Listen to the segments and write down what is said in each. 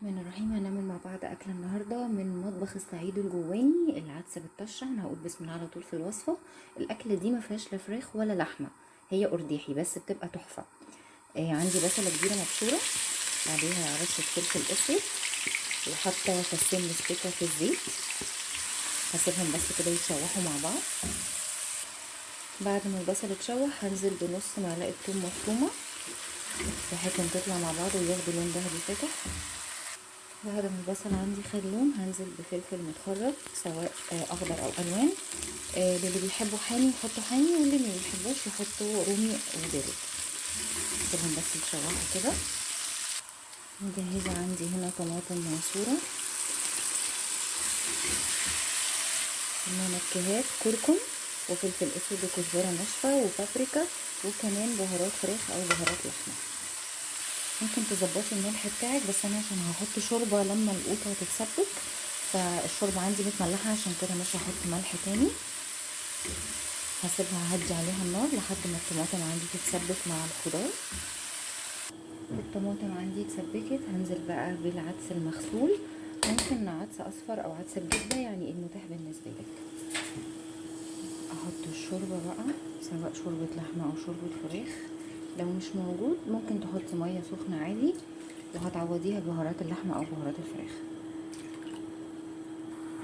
الرحمن الرحيم. هنعمل مع بعض أكلة النهاردة من مطبخ الصعيد الجواني، العدس بالطشة. أنا هقول بسم الله على طول في الوصفة. الأكلة دي ما فيهاش لا فراخ ولا لحمة، هي أرداحي بس بتبقى تحفة. عندي بصلة كبيرة مبشورة، عليها رشة فلفل أسود، وحاطة فصين مستكة في الزيت. هسيبهم بس كده يتشوحوا مع بعض. بعد ما البصل اتشوح هنزل بنص معلقة توم مفرومة بحيث ان تطلع مع بعض وياخدوا لون ذهبي فاتح. بعد ما البصل عندي خد لون هنزل بفلفل متخرط سواء اخضر او الوان. اللي بيحبوا حامي يحطوا حامي، واللي ما بيحبوش يحطوا رومي وبارد. سيبهم بس يتشوحوا كده. مجهزه عندي هنا طماطم معصوره، منكهات كركم وفلفل اسود وكزبره ناشفه وبابريكا، وكمان بهارات فراخ او بهارات لحمه. ممكن تظبطي الملح بتاعك، بس انا عشان هحط شوربه لما القوطه تتسبك فالشوربه عندي متملحه، عشان كده مش هحط ملح تاني. هسيبها هدي عليها النار لحد ما الطماطم عندي تتسبك مع الخضار. الطماطم عندي اتسبكت، هنزل بقى بالعدس المغسول. ممكن عدس اصفر او عدس بجبه، يعني المتاح بالنسبه لك. احط الشوربه بقى، سواء شوربه لحمه او شوربه فراخ. لو مش موجود ممكن تحطي ميه سخنه عادي، وهتعوضيها بهارات اللحمه او بهارات الفراخ.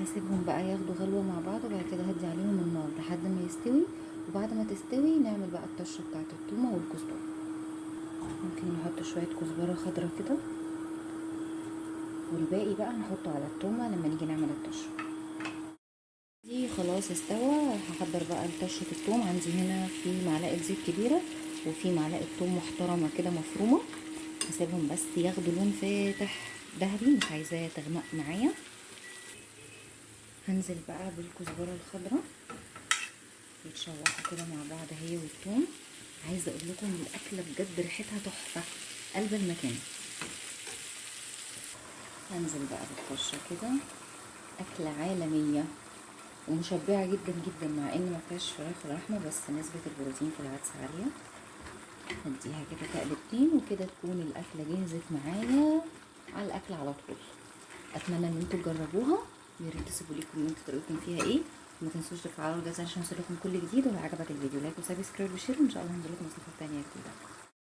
هسيبهم بقى ياخدوا غلوه مع بعض، وبعد كده هدي عليهم النار لحد ما يستوي. وبعد ما تستوي نعمل بقى الطشه بتاعه الثومه والكزبره. ممكن نحط شويه كزبره خضرا كده، والباقي بقى نحطه على الثومه لما نيجي نعمل الطشه دي. خلاص استوى. هحضر بقى لطشه الثوم. عندي هنا في معلقه زيت كبيره، وفي معلقه ثوم محترمه كده مفرومه. هسيبهم بس ياخدوا لون فاتح ذهبي، مش عايزاه تغمق معايا. هنزل بقى بالكزبره الخضراء يتشوحوا كده مع بعض هي والثوم. عايزه اقول لكم الاكله بجد ريحتها تحفه، قلب المكان. هنزل بقى بالطشه كده. اكله عالميه ومشبعه جدا جدا، مع ان ما فيهاش فراخ ولحمه، بس نسبه البروتين في العدس عاليه. نديها كده تقلبتين وكده تكون الاكله جهزت معايا على الاكل على طول. اتمنى ان انتوا تجربوها. يا ريت تسيبوا لي كومنت طريقتكم فيها ايه، وما تنسوش تفعلوا الجرس عشان يوصلكم كل جديد. ولو عجبك الفيديو لايك وسبسكرايب وشير، وان شاء الله هنزل لكم وصفات تانية جديده.